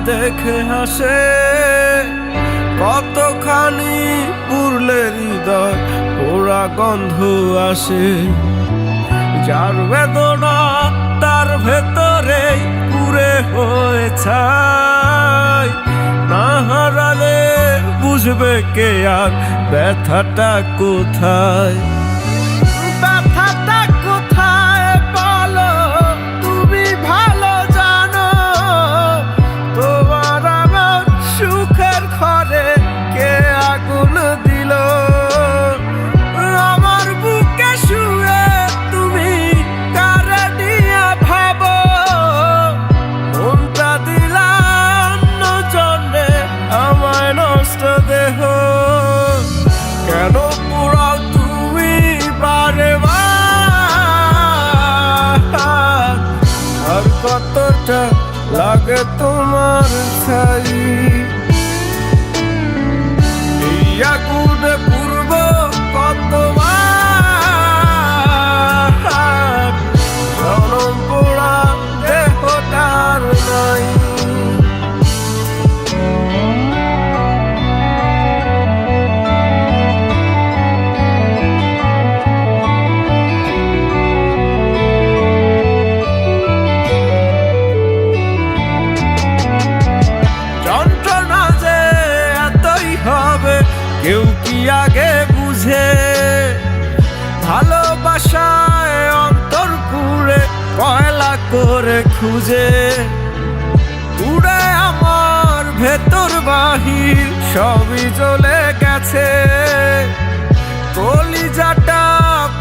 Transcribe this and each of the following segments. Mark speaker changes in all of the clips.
Speaker 1: দেখে হাসে, কতখানি পুরলে হৃদয় পোড়া গন্ধ আসে। যার বেদনা তার ভেতরে পুরে হয়ে ছাই, না হারালে বুঝবে কে আর ব্যথাটা কোথায়। ব্যথাটা কোথায় বলো, তুমি ভালো জানো। তোমার আমার সুখের ঘরে কে আগুন দিল। আমার বুকে শুয়ে তুমি কারে নিয়ে ভাবো। মনটা দিলাম নজনে আমায় নষ্ট দেহ। কেন পুরাও তুমি বারে বার, আর কতটা লাগে তোমার ছাই। এই আগুনে পূর্ব কতবার, জনম পোড়া দেহটার নাই। কেউ কি আগে বুঝে, ভালোবাসায় অন্তর পুড়ে কয়লা করে খুঁজে। উড়ে আমার ভেতর বাহির সবই জ্বলে গেছে। কলিজাটা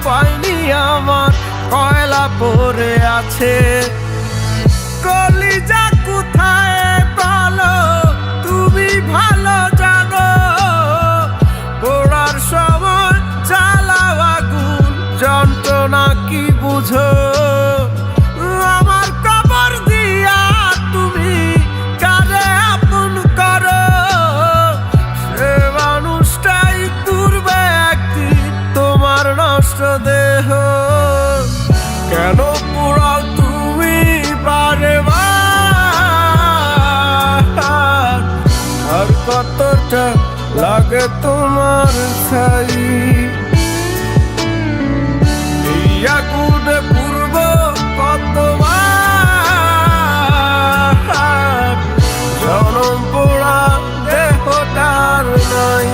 Speaker 1: পাইনি আমার কয়লা পড়ে আছে। কলিজা কোথায় বলো, তুমি ভালো জানো। পোড়ার সময় জ্বালাও আগুন, যন্ত্রণা কি বুঝো। আমার কবর দিয়া তুমি কারে আপন করো। সে মানুষটাই তুরবে একদিন তোমার নষ্ট দেহ। কেন পোড়াও তুমি বারে বার, আর কতটা লাগে তোমার ছাই। এই আগুনে পূর্ব কতবার, জনম পোড়া দেহটার নাই।